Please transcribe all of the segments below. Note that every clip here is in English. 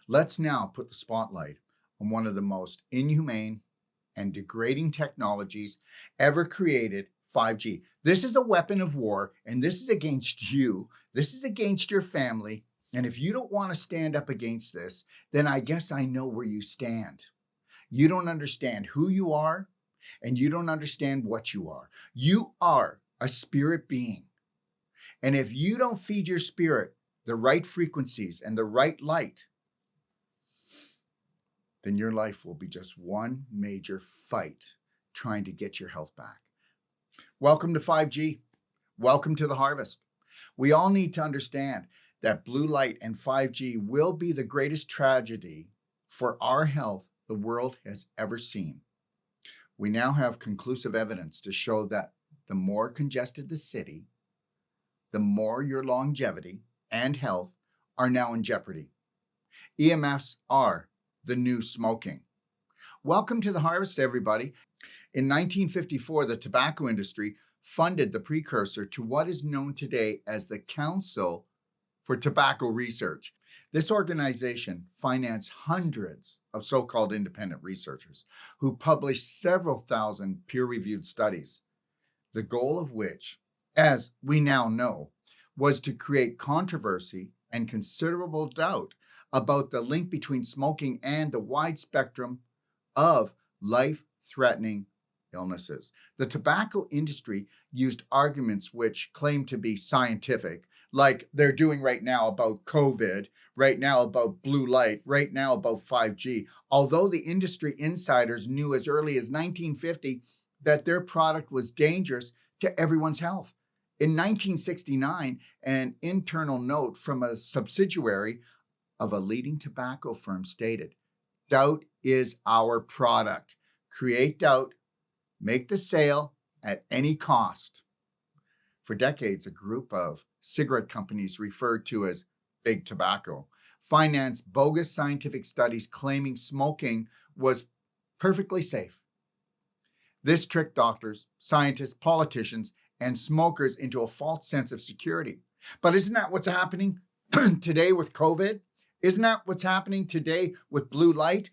Let's now put the spotlight on one of the most inhumane and degrading technologies ever created, 5G. This is a weapon of war, and this is against you. This is against your family. And if you don't want to stand up against this, then I guess I know where you stand. You don't understand who you are, and you don't understand what you are. You are a spirit being. And if you don't feed your spirit the right frequencies and the right light, then your life will be just one major fight trying to get your health back. Welcome to 5G. Welcome to the harvest. We all need to understand that blue light and 5G will be the greatest tragedy for our health the world has ever seen. We now have conclusive evidence to show that the more congested the city, the more your longevity and health are now in jeopardy. EMFs are the new smoking. Welcome to the harvest, everybody. In 1954, the tobacco industry funded the precursor to what is known today as the Council for Tobacco Research. This organization financed hundreds of so-called independent researchers who published several thousand peer-reviewed studies, the goal of which, as we now know, was to create controversy and considerable doubt about the link between smoking and the wide spectrum of life-threatening illnesses. The tobacco industry used arguments which claimed to be scientific, like they're doing right now about COVID, right now about blue light, right now about 5G. Although the industry insiders knew as early as 1950 that their product was dangerous to everyone's health. In 1969, an internal note from a subsidiary of a leading tobacco firm stated, "Doubt is our product. Create doubt, make the sale at any cost." For decades, a group of cigarette companies referred to as Big Tobacco financed bogus scientific studies claiming smoking was perfectly safe. This tricked doctors, scientists, politicians, and smokers into a false sense of security. But isn't that what's happening today with COVID? Isn't that what's happening today with blue light?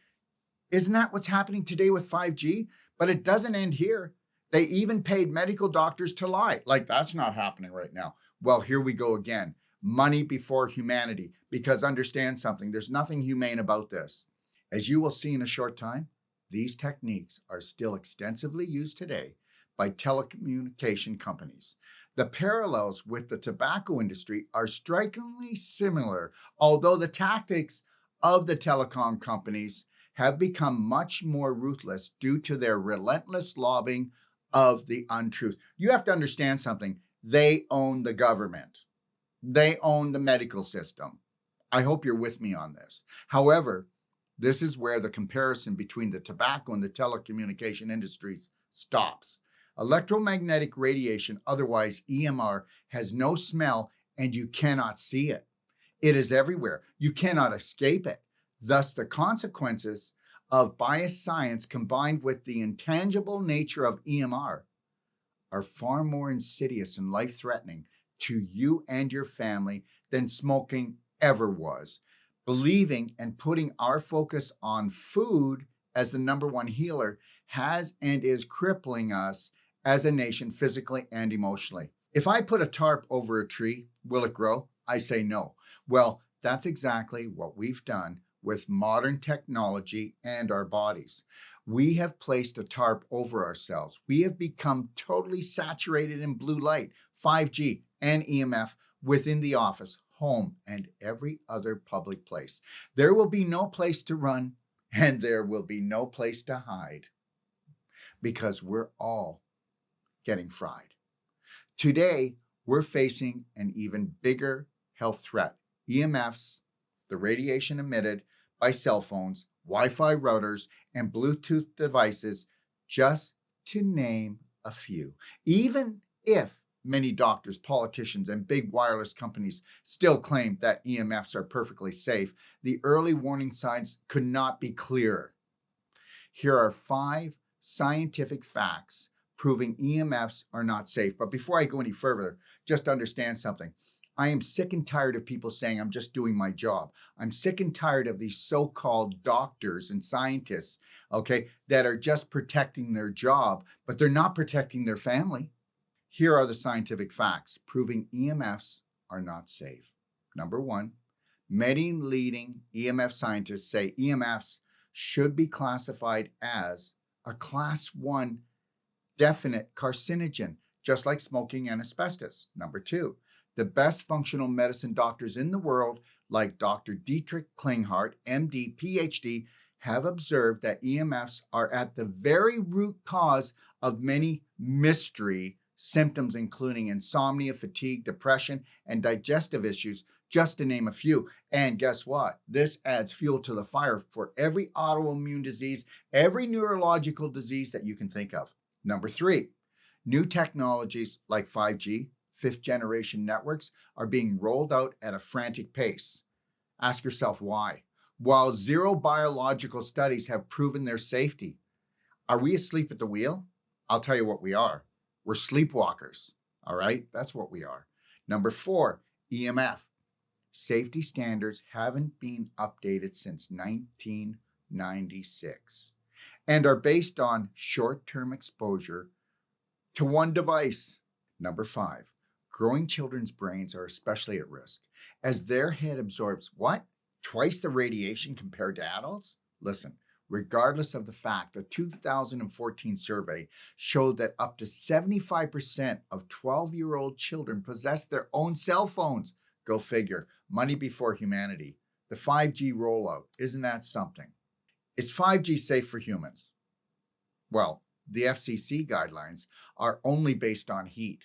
Isn't that what's happening today with 5G? But it doesn't end here. They even paid medical doctors to lie. Like, that's not happening right now. Well, here we go again. Money before humanity. Because understand something, there's nothing humane about this. As you will see in a short time, these techniques are still extensively used today by telecommunication companies. The parallels with the tobacco industry are strikingly similar, although the tactics of the telecom companies have become much more ruthless due to their relentless lobbying of the untruth. You have to understand something. They own the government. They own the medical system. I hope you're with me on this. However, this is where the comparison between the tobacco and the telecommunication industries stops. Electromagnetic radiation, otherwise EMR, has no smell and you cannot see it. It is everywhere. You cannot escape it. Thus, the consequences of biased science combined with the intangible nature of EMR are far more insidious and life-threatening to you and your family than smoking ever was. Believing and putting our focus on food as the number one healer has and is crippling us as a nation physically and emotionally. If I put a tarp over a tree, will it grow? I say no. Well, that's exactly what we've done with modern technology and our bodies. We have placed a tarp over ourselves. We have become totally saturated in blue light, 5G, and EMF within the office, home, and every other public place. There will be no place to run, and there will be no place to hide, because we're all getting fried. Today, we're facing an even bigger health threat. EMFs, the radiation emitted by cell phones, Wi-Fi routers, and Bluetooth devices, just to name a few. Even if many doctors, politicians, and big wireless companies still claim that EMFs are perfectly safe, the early warning signs could not be clearer. Here are 5 scientific facts proving EMFs are not safe. But before I go any further, just understand something. I am sick and tired of people saying I'm just doing my job. I'm sick and tired of these so-called doctors and scientists, okay, that are just protecting their job, but they're not protecting their family. Here are the scientific facts proving EMFs are not safe. Number one, many leading EMF scientists say EMFs should be classified as a class 1 definite carcinogen, just like smoking and asbestos. Number two, the best functional medicine doctors in the world, like Dr. Dietrich Klinghardt, MD, PhD, have observed that EMFs are at the very root cause of many mystery symptoms, including insomnia, fatigue, depression, and digestive issues, just to name a few. And guess what? This adds fuel to the fire for every autoimmune disease, every neurological disease that you can think of. Number three, new technologies like 5G, fifth generation networks, are being rolled out at a frantic pace. Ask yourself why. While zero biological studies have proven their safety, are we asleep at the wheel? I'll tell you what we are. We're sleepwalkers, all right? That's what we are. Number four, EMF. Safety standards haven't been updated since 1996 and are based on short-term exposure to one device. Number five, growing children's brains are especially at risk as their head absorbs what? Twice the radiation compared to adults? Listen, regardless of the fact, a 2014 survey showed that up to 75% of 12-year-old children possess their own cell phones. Go figure. Money before humanity. The 5G rollout, isn't that something? Is 5G safe for humans? Well, the FCC guidelines are only based on heat.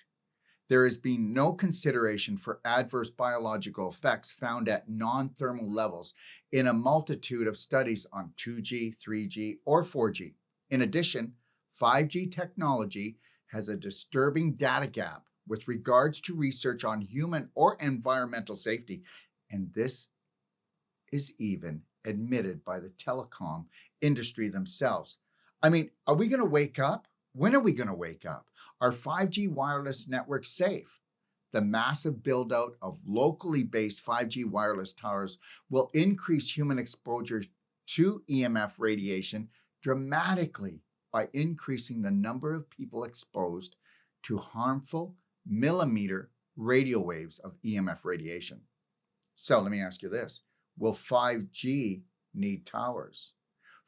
There has been no consideration for adverse biological effects found at non-thermal levels in a multitude of studies on 2G, 3G, or 4G. In addition, 5G technology has a disturbing data gap with regards to research on human or environmental safety, and this is even admitted by the telecom industry themselves. I mean, are we going to wake up? When are we going to wake up? Are 5G wireless networks safe? The massive build out of locally based 5G wireless towers will increase human exposure to EMF radiation dramatically by increasing the number of people exposed to harmful millimeter radio waves of EMF radiation. So let me ask you this. Will 5G need towers?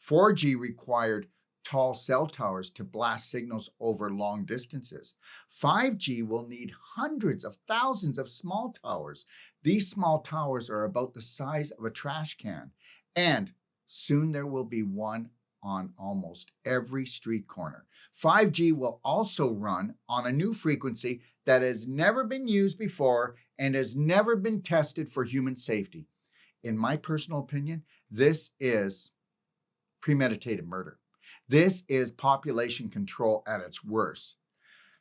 4G required tall cell towers to blast signals over long distances. 5G will need hundreds of thousands of small towers. These small towers are about the size of a trash can, and soon there will be one on almost every street corner. 5G will also run on a new frequency that has never been used before and has never been tested for human safety. In my personal opinion, this is premeditated murder. This is population control at its worst.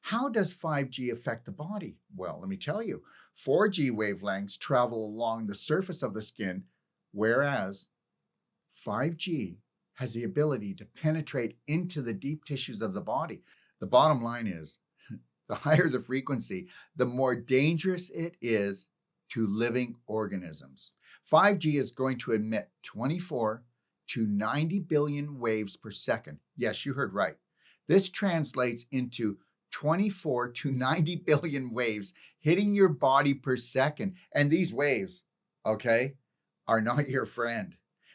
How does 5G affect the body? Well, let me tell you. 4G wavelengths travel along the surface of the skin, whereas 5G has the ability to penetrate into the deep tissues of the body. The bottom line is, the higher the frequency, the more dangerous it is to living organisms. 5G is going to emit 24 to 90 billion waves per second. Yes, you heard right. This translates into 24 to 90 billion waves hitting your body per second. And these waves, okay, are not your friend.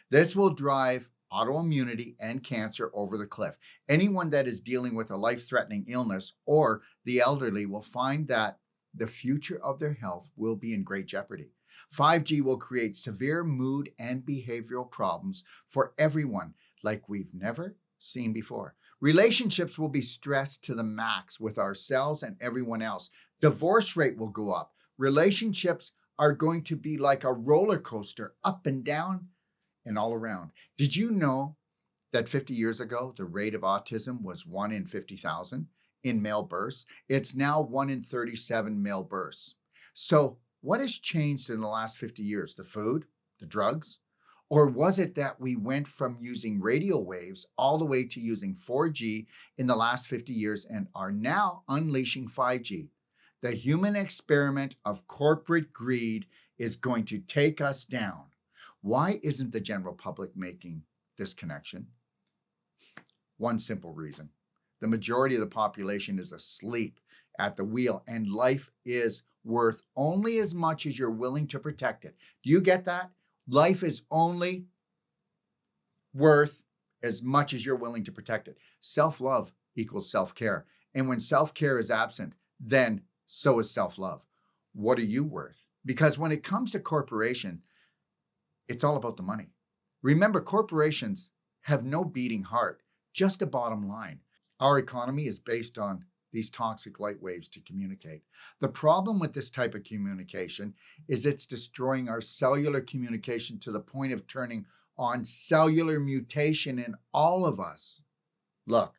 This will drive autoimmunity and cancer over the cliff. Anyone that is dealing with a life-threatening illness or the elderly will find that the future of their health will be in great jeopardy. 5G will create severe mood and behavioral problems for everyone like we've never seen before. Relationships will be stressed to the max with ourselves and everyone else. Divorce rate will go up. Relationships are going to be like a roller coaster, up and down and all around. Did you know that 50 years ago, the rate of autism was 1 in 50,000 in male births? It's now 1 in 37 male births. So what has changed in the last 50 years? The food, the drugs? Or was it that we went from using radio waves all the way to using 4G in the last 50 years and are now unleashing 5G? The human experiment of corporate greed is going to take us down. Why isn't the general public making this connection? One simple reason. The majority of the population is asleep at the wheel, and life is worth only as much as you're willing to protect it. Do you get that? Life is only worth as much as you're willing to protect it. Self-love equals self-care. And when self-care is absent, then so is self-love. What are you worth? Because when it comes to corporation, it's all about the money. Remember, corporations have no beating heart, just a bottom line. Our economy is based on these toxic light waves to communicate. The problem with this type of communication is it's destroying our cellular communication to the point of turning on cellular mutation in all of us. Look,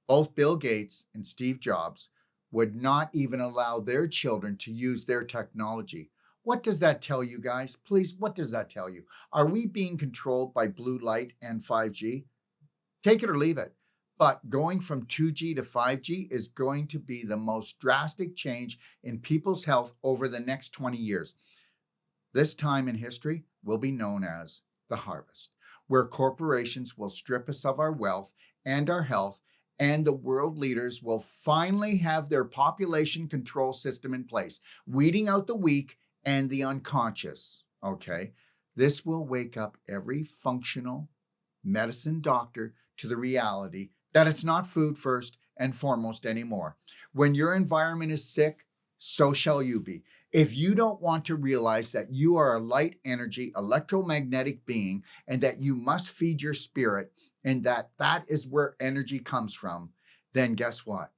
both Bill Gates and Steve Jobs would not even allow their children to use their technology. What does that tell you guys? Please, what does that tell you? Are we being controlled by blue light and 5G? Take it or leave it. But going from 2G to 5G is going to be the most drastic change in people's health over the next 20 years. This time in history will be known as the harvest, where corporations will strip us of our wealth and our health, and the world leaders will finally have their population control system in place, weeding out the weak and the unconscious, okay? This will wake up every functional medicine doctor to the reality that it's not food first and foremost anymore. When your environment is sick, so shall you be. If you don't want to realize that you are a light energy, electromagnetic being, and that you must feed your spirit, and that is where energy comes from, then guess what?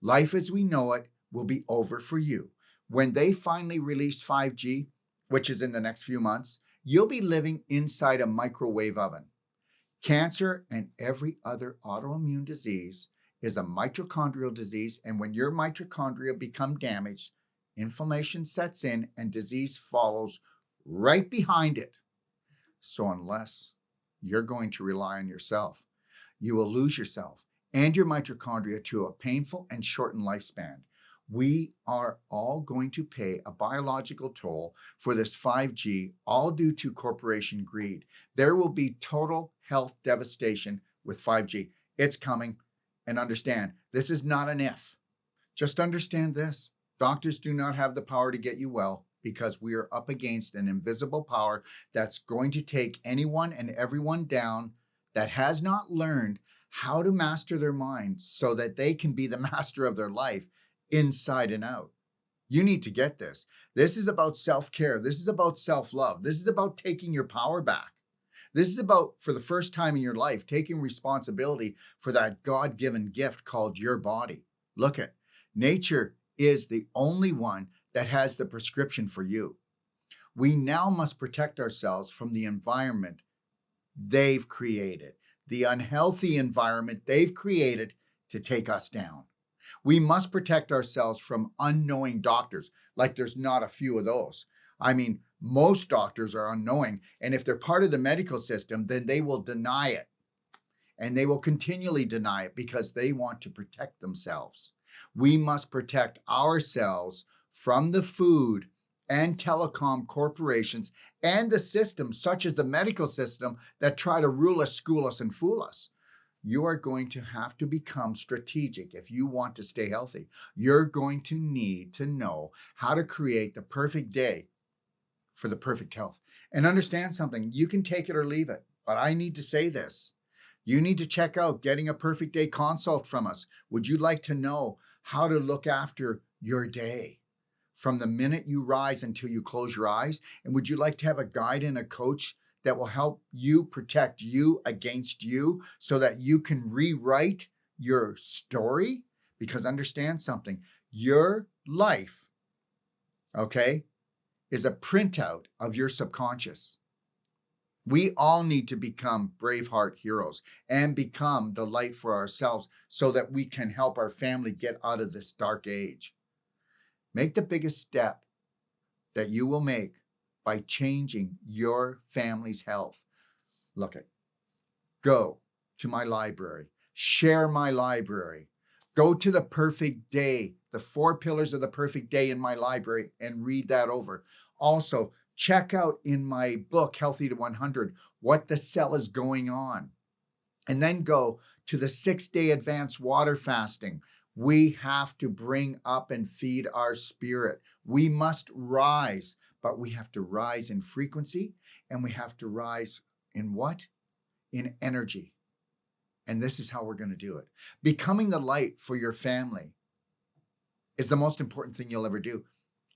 Life as we know it will be over for you. When they finally release 5G, which is in the next few months, you'll be living inside a microwave oven. Cancer and every other autoimmune disease is a mitochondrial disease, and when your mitochondria become damaged, inflammation sets in and disease follows right behind it. So unless you're going to rely on yourself, you will lose yourself and your mitochondria to a painful and shortened lifespan. We are all going to pay a biological toll for this 5G, all due to corporation greed. There will be total health devastation with 5G. It's coming. And understand, this is not an if. Just understand this. Doctors do not have the power to get you well because we are up against an invisible power that's going to take anyone and everyone down that has not learned how to master their mind so that they can be the master of their life inside and out. You need to get this. This is about self-care. This is about self-love. This is about taking your power back. This is about, for the first time in your life, taking responsibility for that God-given gift called your body. Look at nature is the only one that has the prescription for you. We now must protect ourselves from the environment they've created, the unhealthy environment they've created to take us down. We must protect ourselves from unknowing doctors, like there's not a few of those. I mean, most doctors are unknowing, and if they're part of the medical system, then they will deny it. And they will continually deny it because they want to protect themselves. We must protect ourselves from the food and telecom corporations and the systems, such as the medical system, that try to rule us, school us, and fool us. You are going to have to become strategic if you want to stay healthy. You're going to need to know how to create the perfect day for the perfect health. And understand something, you can take it or leave it, but I need to say this. You need to check out Getting a Perfect Day consult from us. Would you like to know how to look after your day from the minute you rise until you close your eyes? And would you like to have a guide and a coach that will help you protect you against you so that you can rewrite your story? Because understand something, your life, okay, is a printout of your subconscious. We all need to become Braveheart heroes and become the light for ourselves so that we can help our family get out of this dark age. Make the biggest step that you will make by changing your family's health. Look at, go to my library, share my library, go to the the 4 Pillars of the Perfect Day in my library and read that over. Also, check out in my book, Healthy to 100, what the cell is going on. And then go to the 6-day advanced water fasting. We have to bring up and feed our spirit. We must rise, but we have to rise in frequency, and we have to rise in what? In energy. And this is how we're going to do it. Becoming the light for your family is the most important thing you'll ever do.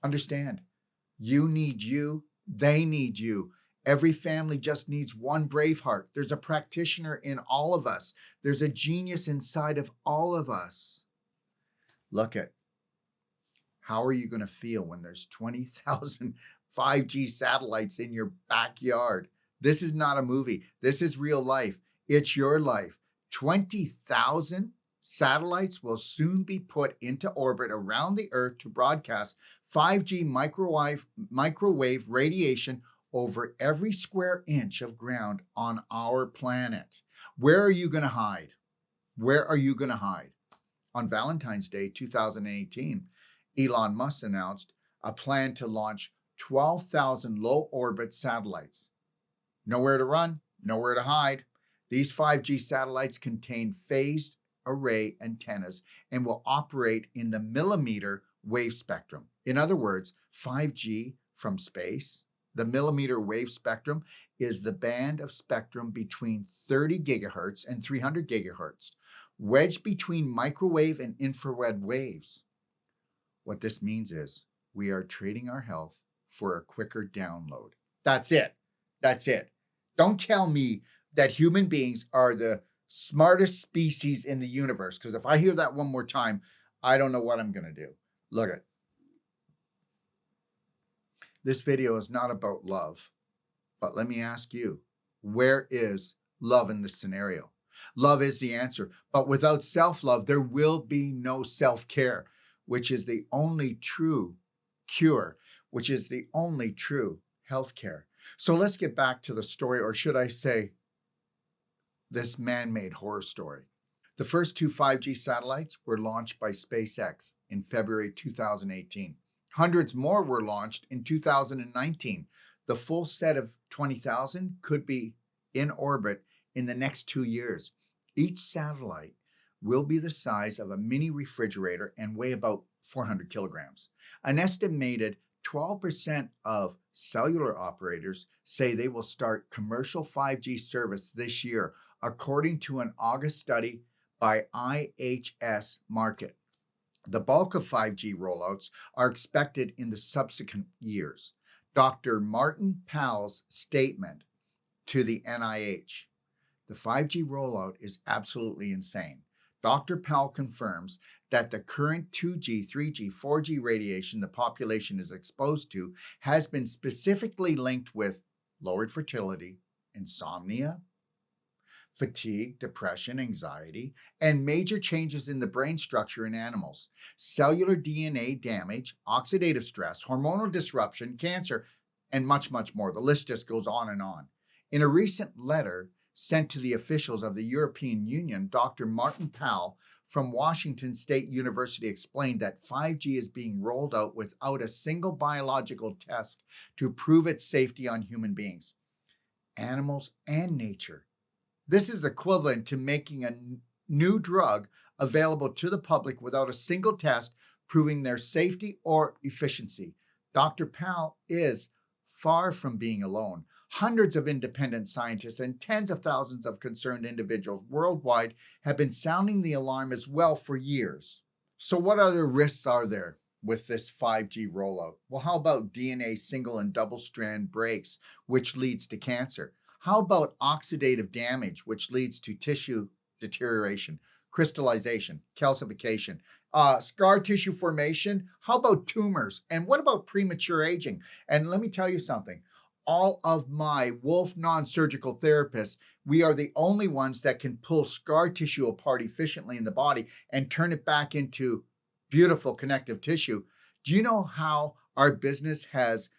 Understand, you need you, they need you. Every family just needs one Braveheart. There's a practitioner in all of us. There's a genius inside of all of us. Look at, how are you going to feel when there's 20,000 5G satellites in your backyard? This is not a movie. This is real life. It's your life. 20,000 satellites will soon be put into orbit around the Earth to broadcast 5G microwave radiation over every square inch of ground on our planet. Where are you going to hide? Where are you going to hide? On Valentine's Day 2018, Elon Musk announced a plan to launch 12,000 low orbit satellites. Nowhere to run, nowhere to hide. These 5G satellites contain phased array antennas and will operate in the millimeter wave spectrum. In other words, 5G from space, the millimeter wave spectrum, is the band of spectrum between 30 gigahertz and 300 gigahertz, wedged between microwave and infrared waves. What this means is we are trading our health for a quicker download. That's it. That's it. Don't tell me that human beings are the smartest species in the universe, because if I hear that one more time, I don't know what I'm going to do. Look at it. This video is not about love, but let me ask you, where is love in this scenario? Love is the answer, but without self-love, there will be no self-care, which is the only true cure, which is the only true healthcare. So let's get back to the story, or should I say, this man-made horror story. The first 2 5G satellites were launched by SpaceX in February 2018. Hundreds more were launched in 2019. The full set of 20,000 could be in orbit in the next 2 years. Each satellite will be the size of a mini refrigerator and weigh about 400 kilograms. An estimated 12% of cellular operators say they will start commercial 5G service this year, according to an August study by IHS Markit. The bulk of 5G rollouts are expected in the subsequent years. Dr. Martin Powell's statement to the NIH: the 5G rollout is absolutely insane. Dr. Powell confirms that the current 2G, 3G, 4G radiation the population is exposed to has been specifically linked with lowered fertility, insomnia, fatigue, depression, anxiety, and major changes in the brain structure in animals, cellular DNA damage, oxidative stress, hormonal disruption, cancer, and much, much more. The list just goes on and on. In a recent letter sent to the officials of the European Union, Dr. Martin Powell from Washington State University explained that 5G is being rolled out without a single biological test to prove its safety on human beings, animals, and nature. This is equivalent to making a new drug available to the public without a single test proving their safety or efficiency. Dr. Powell is far from being alone. Hundreds of independent scientists and tens of thousands of concerned individuals worldwide have been sounding the alarm as well for years. So what other risks are there with this 5G rollout? Well, how about DNA single and double strand breaks, which leads to cancer? How about oxidative damage, which leads to tissue deterioration, crystallization, calcification, scar tissue formation? How about tumors? And what about premature aging? And let me tell you something. All of my Wolfe Non-Surgical therapists, we are the only ones that can pull scar tissue apart efficiently in the body and turn it back into beautiful connective tissue. Do you know how our business has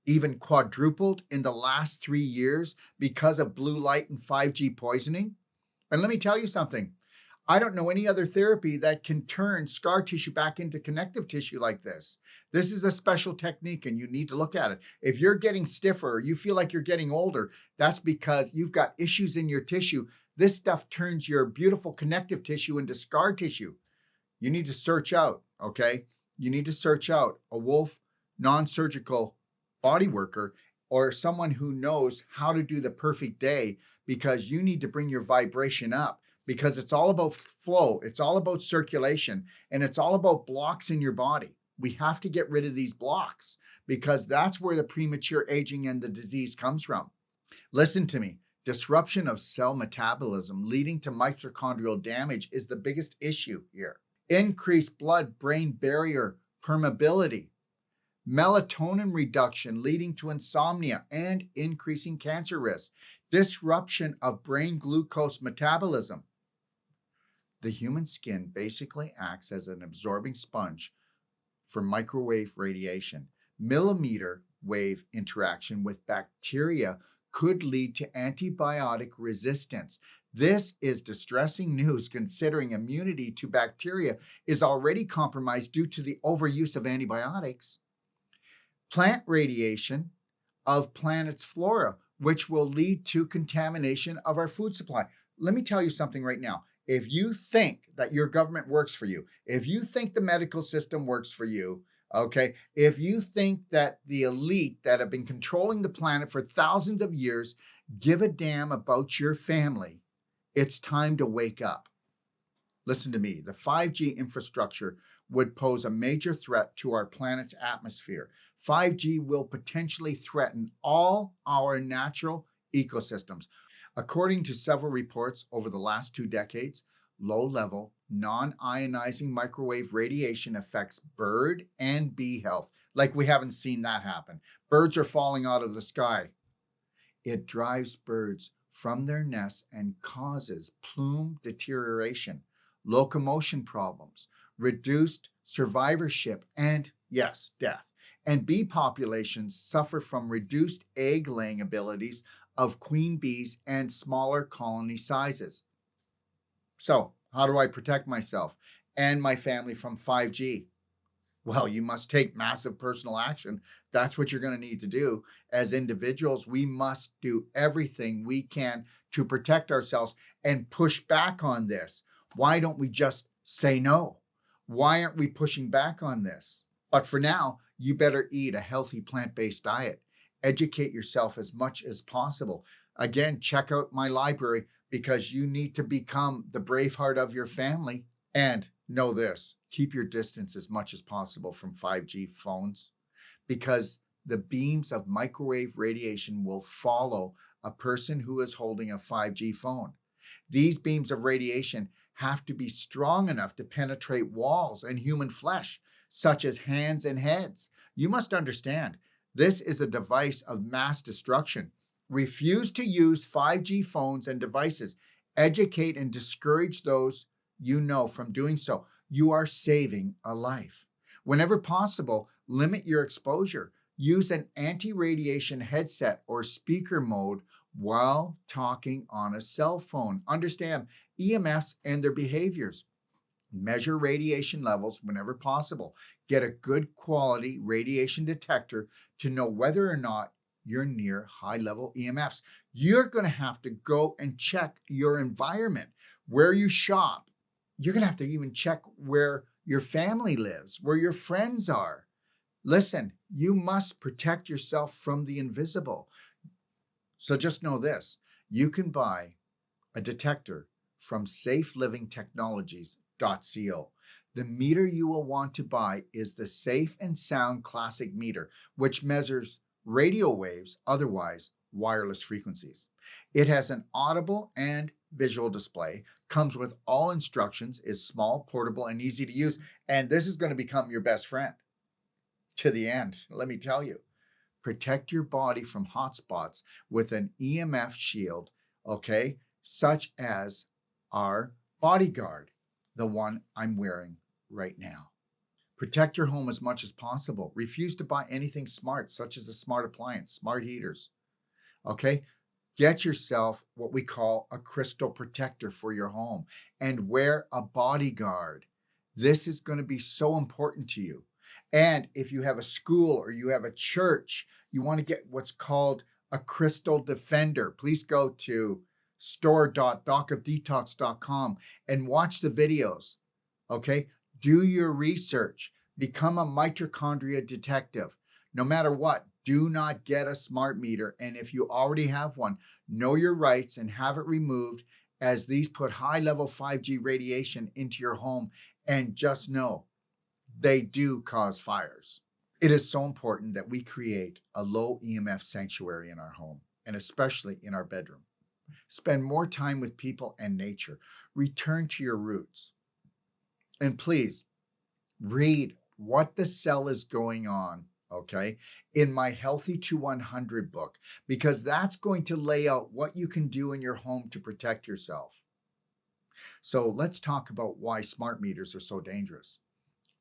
even quadrupled in the last 3 years because of blue light and 5G poisoning? And let me tell you something. I don't know any other therapy that can turn scar tissue back into connective tissue like this. This is a special technique and you need to look at it. If you're getting stiffer or you feel like you're getting older, that's because you've got issues in your tissue. This stuff turns your beautiful connective tissue into scar tissue. You need to search out, okay? You need to search out a Wolfe Non-Surgical body worker or someone who knows how to do the perfect day, because you need to bring your vibration up, because it's all about flow. It's all about circulation, and it's all about blocks in your body. We have to get rid of these blocks because that's where the premature aging and the disease comes from. Listen to me. Disruption of cell metabolism leading to mitochondrial damage is the biggest issue here. Increased blood-brain barrier permeability, melatonin reduction leading to insomnia and increasing cancer risk, disruption of brain glucose metabolism. The human skin basically acts as an absorbing sponge for microwave radiation. Millimeter wave interaction with bacteria could lead to antibiotic resistance. This is distressing news considering immunity to bacteria is already compromised due to the overuse of antibiotics. Plant radiation of planet's flora, which will lead to contamination of our food supply. Let me tell you something right now. If you think that your government works for you, if you think the medical system works for you, okay, if you think that the elite that have been controlling the planet for thousands of years give a damn about your family, it's time to wake up. Listen to me. The 5G infrastructure would pose a major threat to our planet's atmosphere. 5G will potentially threaten all our natural ecosystems. According to several reports over the last 2 decades, low-level, non-ionizing microwave radiation affects bird and bee health. Like we haven't seen that happen. Birds are falling out of the sky. It drives birds from their nests and causes plume deterioration, locomotion problems, reduced survivorship, and yes, death. And bee populations suffer from reduced egg-laying abilities of queen bees and smaller colony sizes. So, how do I protect myself and my family from 5G? Well, you must take massive personal action. That's what you're going to need to do. As individuals, we must do everything we can to protect ourselves and push back on this. Why don't we just say no? Why aren't we pushing back on this? But for now, you better eat a healthy plant-based diet. Educate yourself as much as possible. Again, check out my library because you need to become the Braveheart of your family. And know this, keep your distance as much as possible from 5G phones, because the beams of microwave radiation will follow a person who is holding a 5G phone. These beams of radiation have to be strong enough to penetrate walls and human flesh, such as hands and heads. You must understand, this is a device of mass destruction. Refuse to use 5G phones and devices. Educate and discourage those you know from doing so. You are saving a life. Whenever possible, limit your exposure. Use an anti-radiation headset or speaker mode while talking on a cell phone. Understand EMFs and their behaviors. Measure radiation levels whenever possible. Get a good quality radiation detector to know whether or not you're near high-level EMFs. You're going to have to go and check your environment, where you shop. You're going to have to even check where your family lives, where your friends are. Listen, you must protect yourself from the invisible. So just know this, you can buy a detector from safelivingtechnologies.co. The meter you will want to buy is the Safe and Sound Classic meter, which measures radio waves, otherwise wireless frequencies. It has an audible and visual display, comes with all instructions, is small, portable, and easy to use, and this is going to become your best friend to the end. Let me tell you, protect your body from hotspots with an EMF shield, okay, such as our Bodyguard, the one I'm wearing right now. Protect your home as much as possible. Refuse to buy anything smart, such as a smart appliance, smart heaters, okay? Get yourself what we call a crystal protector for your home and wear a bodyguard. This is going to be so important to you. And if you have a school or you have a church, you want to get what's called a crystal defender. Please go to store.docofdetox.com and watch the videos. Okay? Do your research. Become a mitochondria detective. No matter what, do not get a smart meter. And if you already have one, know your rights and have it removed, as these put high-level 5G radiation into your home. And just know, they do cause fires. It is so important that we create a low EMF sanctuary in our home, and especially in our bedroom. Spend more time with people and nature. Return to your roots. And please, read what the cell is going on, okay, in my Healthy to 100 book, because that's going to lay out what you can do in your home to protect yourself. So let's talk about why smart meters are so dangerous.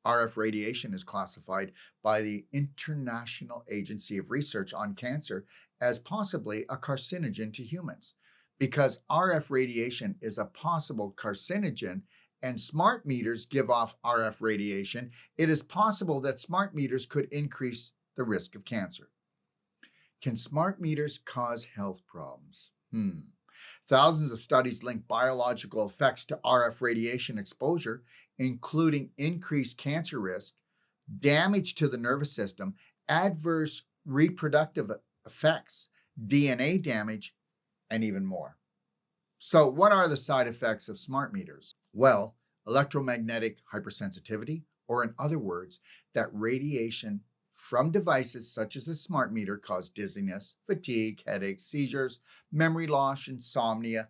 RF radiation is classified by the International Agency of Research on Cancer as possibly a carcinogen to humans. Because RF radiation is a possible carcinogen and smart meters give off RF radiation, it is possible that smart meters could increase the risk of cancer. Can smart meters cause health problems? Thousands of studies link biological effects to RF radiation exposure, including increased cancer risk, damage to the nervous system, adverse reproductive effects, DNA damage, and even more. So what are the side effects of smart meters? Well, electromagnetic hypersensitivity, or in other words, that radiation from devices such as a smart meter cause dizziness, fatigue, headaches, seizures, memory loss, insomnia,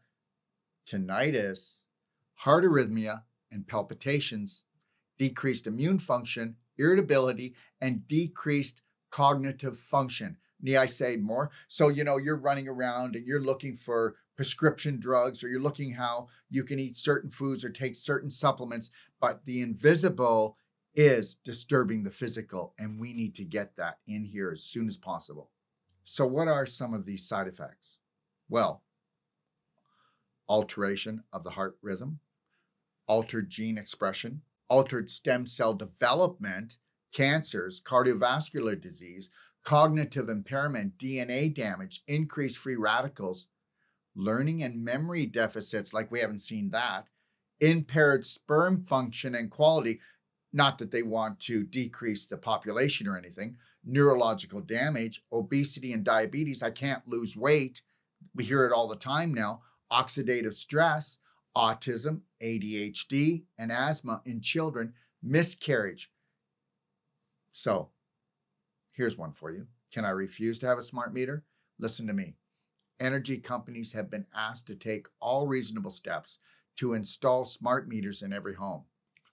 tinnitus, heart arrhythmia, and palpitations, decreased immune function, irritability, and decreased cognitive function. Need I say more? So, you're running around and you're looking for prescription drugs, or you're looking how you can eat certain foods or take certain supplements, but the invisible is disturbing the physical, and we need to get that in here as soon as possible. So what are some of these side effects? Well, alteration of the heart rhythm, altered gene expression, altered stem cell development, cancers, cardiovascular disease, cognitive impairment, DNA damage, increased free radicals, learning and memory deficits, like we haven't seen that, impaired sperm function and quality, not that they want to decrease the population or anything, neurological damage, obesity and diabetes, I can't lose weight, we hear it all the time now, oxidative stress, autism, ADHD, and asthma in children, miscarriage. So here's one for you. Can I refuse to have a smart meter? Listen to me. Energy companies have been asked to take all reasonable steps to install smart meters in every home.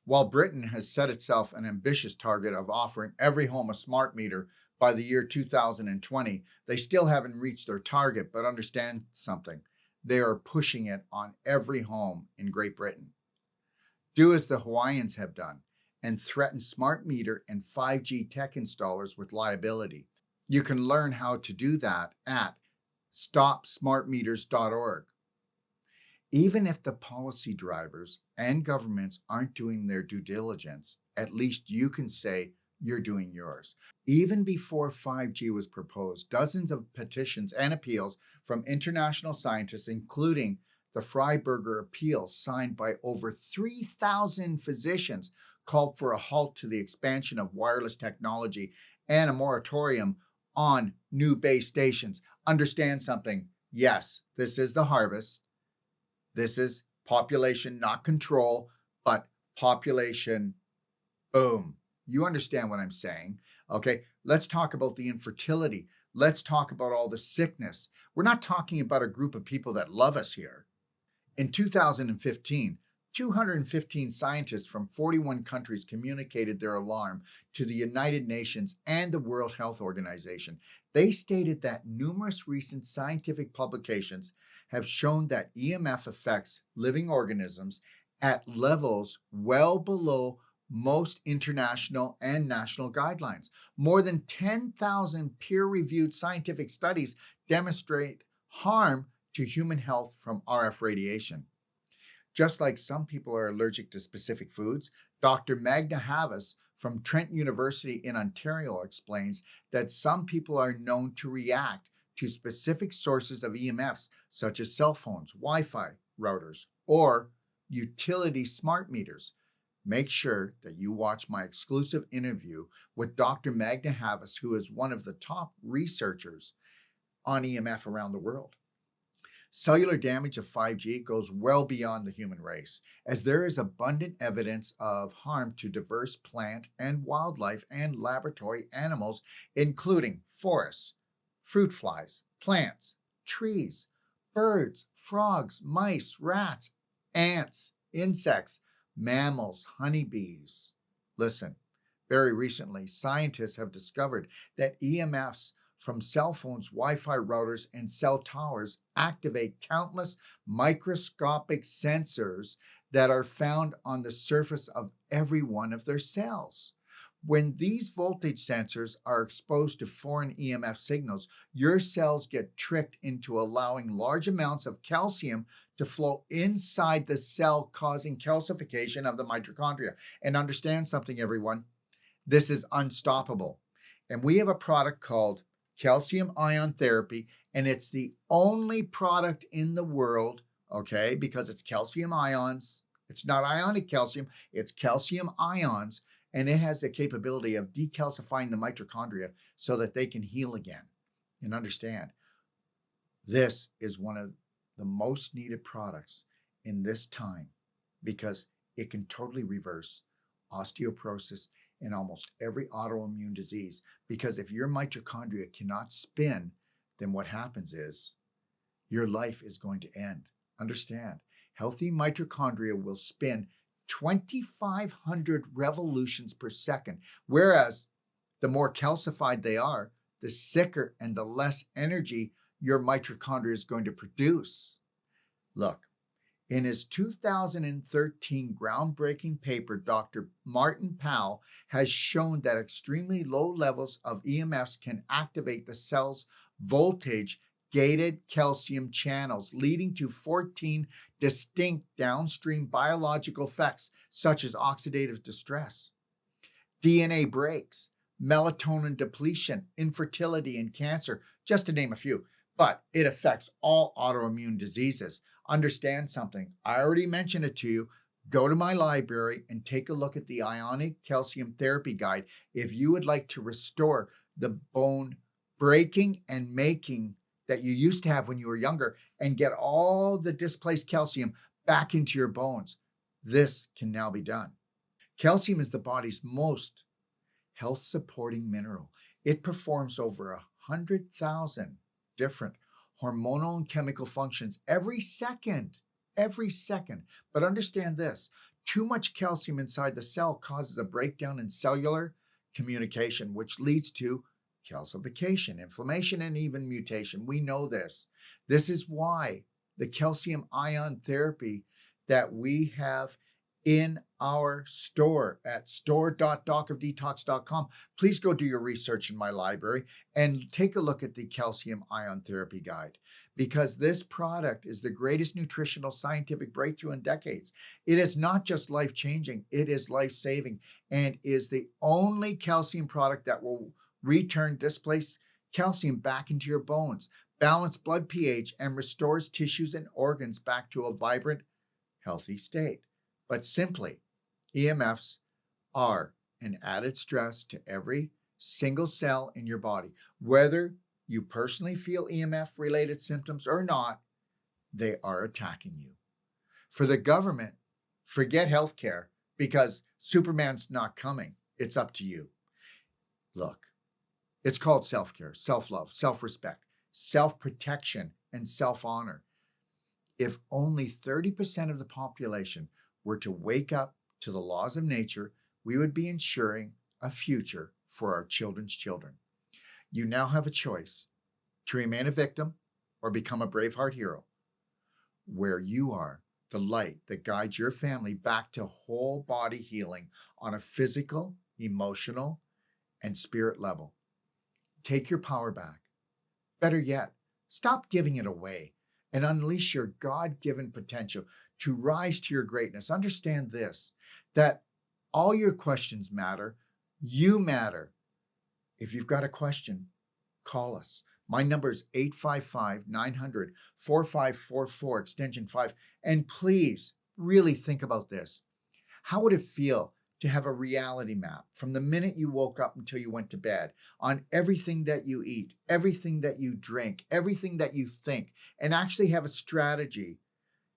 While Britain has set itself an ambitious target of offering every home a smart meter by the year 2020, they still haven't reached their target, but understand something. They are pushing it on every home in Great Britain. Do as the Hawaiians have done and threaten smart meter and 5G tech installers with liability. You can learn how to do that at stopsmartmeters.org. Even if the policy drivers and governments aren't doing their due diligence, at least you can say you're doing yours. Even before 5G was proposed, dozens of petitions and appeals from international scientists, including the Freiburger Appeal, signed by over 3,000 physicians, called for a halt to the expansion of wireless technology and a moratorium on new base stations. Understand something. Yes, this is the harvest. This is population, not control, but population, boom. You understand what I'm saying, okay? Let's talk about the infertility. Let's talk about all the sickness. We're not talking about a group of people that love us here. In 2015, 215 scientists from 41 countries communicated their alarm to the United Nations and the World Health Organization. They stated that numerous recent scientific publications have shown that EMF affects living organisms at levels well below most international and national guidelines. More than 10,000 peer-reviewed scientific studies demonstrate harm to human health from RF radiation. Just like some people are allergic to specific foods, Dr. Magda Havas from Trent University in Ontario explains that some people are known to react to specific sources of EMFs, such as cell phones, Wi Fi routers, or utility smart meters. Make sure that you watch my exclusive interview with Dr. Magda Havas, who is one of the top researchers on EMF around the world. Cellular damage of 5G goes well beyond the human race, as there is abundant evidence of harm to diverse plant and wildlife and laboratory animals, including forests, fruit flies, plants, trees, birds, frogs, mice, rats, ants, insects, mammals, honeybees. Listen, very recently, scientists have discovered that EMFs from cell phones, Wi-Fi routers, and cell towers activate countless microscopic sensors that are found on the surface of every one of their cells. When these voltage sensors are exposed to foreign EMF signals, your cells get tricked into allowing large amounts of calcium to flow inside the cell, causing calcification of the mitochondria. And understand something, everyone. This is unstoppable. And we have a product called calcium ion therapy, and it's the only product in the world, okay, because it's calcium ions. It's not ionic calcium, it's calcium ions, and it has the capability of decalcifying the mitochondria so that they can heal again. And understand, this is one of the most needed products in this time because it can totally reverse osteoporosis in almost every autoimmune disease. Because if your mitochondria cannot spin, then what happens is your life is going to end. Understand, healthy mitochondria will spin 2,500 revolutions per second, whereas the more calcified they are, the sicker and the less energy your mitochondria is going to produce. Look, in his 2013 groundbreaking paper, Dr. Martin Powell has shown that extremely low levels of EMFs can activate the cell's voltage gated calcium channels, leading to 14 distinct downstream biological effects, such as oxidative distress, DNA breaks, melatonin depletion, infertility, and cancer, just to name a few. But it affects all autoimmune diseases. Understand something. I already mentioned it to you. Go to my library and take a look at the Ionic Calcium Therapy Guide if you would like to restore the bone breaking and making that you used to have when you were younger and get all the displaced calcium back into your bones. This can now be done. Calcium is the body's most health-supporting mineral. It performs over 100,000 different hormonal and chemical functions every second. But understand this, too much calcium inside the cell causes a breakdown in cellular communication, which leads to calcification, inflammation, and even mutation. We know this. This is why the calcium ion therapy that we have in our store at store.docofdetox.com. Please go do your research in my library and take a look at the calcium ion therapy guide, because this product is the greatest nutritional scientific breakthrough in decades. It is not just life-changing, it is life-saving, and is the only calcium product that will return displaced calcium back into your bones, balance blood pH, and restores tissues and organs back to a vibrant, healthy state. But simply, EMFs are an added stress to every single cell in your body. Whether you personally feel EMF-related symptoms or not, they are attacking you. For the government, forget healthcare, because Superman's not coming. It's up to you. Look, it's called self-care, self-love, self-respect, self-protection, and self-honor. If only 30% of the population were to wake up to the laws of nature, we would be ensuring a future for our children's children. You now have a choice to remain a victim or become a Braveheart hero, where you are the light that guides your family back to whole body healing on a physical, emotional, and spirit level. Take your power back. Better yet, Stop giving it away and unleash your God-given potential to rise to your greatness. Understand this, that all your questions matter. You matter. If you've got a question, call us. My number is 855-900-4544, extension 5. And please, really think about this. How would it feel to have a reality map from the minute you woke up until you went to bed on everything that you eat, everything that you drink, everything that you think, and actually have a strategy?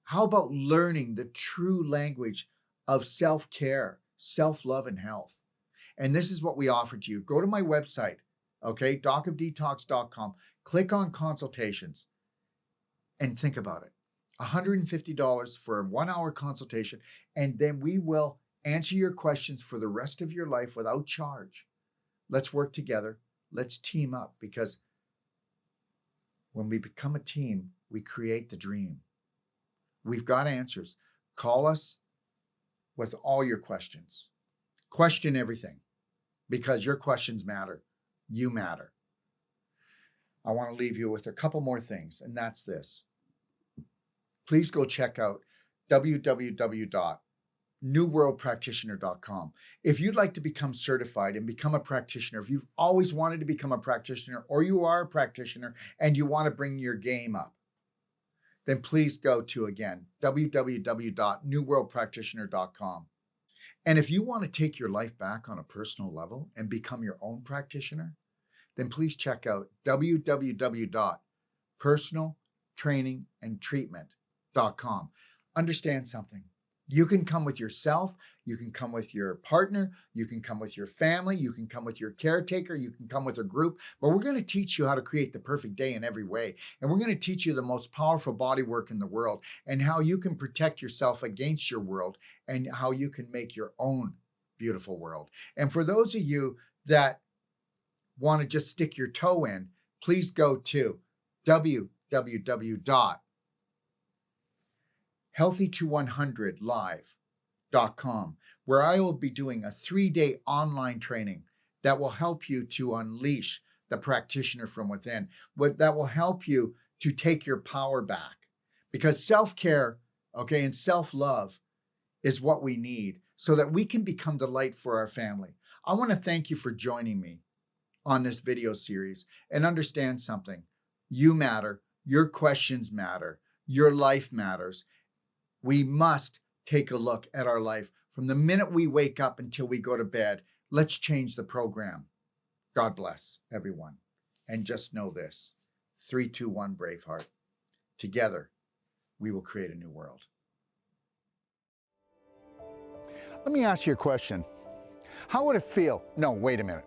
How about learning the true language of self-care, self-love, and health? And this is what we offer to you. Go to my website, okay, docofdetox.com, click on consultations, and think about it. $150 for a 1-hour consultation, and then we will answer your questions for the rest of your life without charge. Let's work together. Let's team up, because when we become a team, we create the dream. We've got answers. Call us with all your questions. Question everything, because your questions matter. You matter. I want to leave you with a couple more things, and that's this. Please go check out www.newworldpractitioner.com. If you'd like to become certified and become a practitioner, if you've always wanted to become a practitioner, or you are a practitioner and you want to bring your game up, then please go to, again, www.newworldpractitioner.com. And if you want to take your life back on a personal level and become your own practitioner, then please check out www.personaltrainingandtreatment.com. Understand something. You can come with yourself, you can come with your partner, you can come with your family, you can come with your caretaker, you can come with a group, but we're going to teach you how to create the perfect day in every way. And we're going to teach you the most powerful body work in the world, and how you can protect yourself against your world, and how you can make your own beautiful world. And for those of you that want to just stick your toe in, please go to www.healthy to100live.com, where I will be doing a 3-day online training that will help you to unleash the practitioner from within, that will help you to take your power back. Because self-care, okay, and self-love is what we need so that we can become the light for our family. I want to thank you for joining me on this video series, and understand something. You matter. Your questions matter. Your life matters. We must take a look at our life from the minute we wake up until we go to bed. Let's change the program. God bless everyone. And just know this: 3, 2, 1, Braveheart. Together, we will create a new world. Let me ask you a question. How would it feel? No, wait a minute.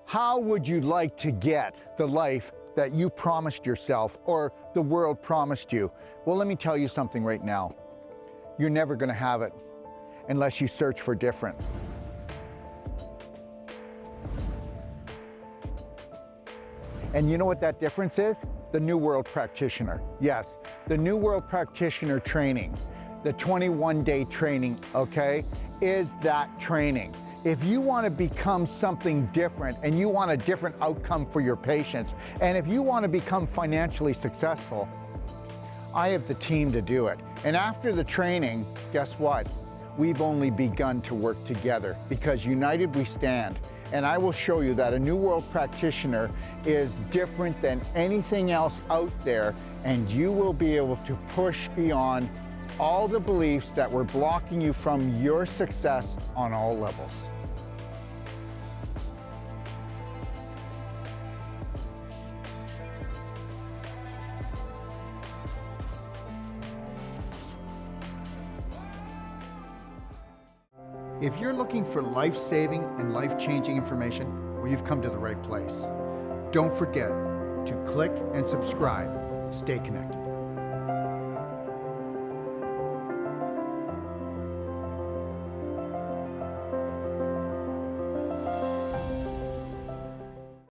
How would you like to get the life that you promised yourself, or the world promised you? Well, let me tell you something right now. You're never going to have it unless you search for different. And you know what that difference is? The New World Practitioner. Yes, the New World Practitioner training, the 21-day training, okay, is that training. If you want to become something different, and you want a different outcome for your patients, and if you want to become financially successful, I have the team to do it. And after the training, guess what? We've only begun to work together, because united we stand. And I will show you that a New World Practitioner is different than anything else out there, and you will be able to push beyond all the beliefs that were blocking you from your success on all levels. If you're looking for life-saving and life-changing information, well, you've come to the right place. Don't forget to click and subscribe. Stay connected.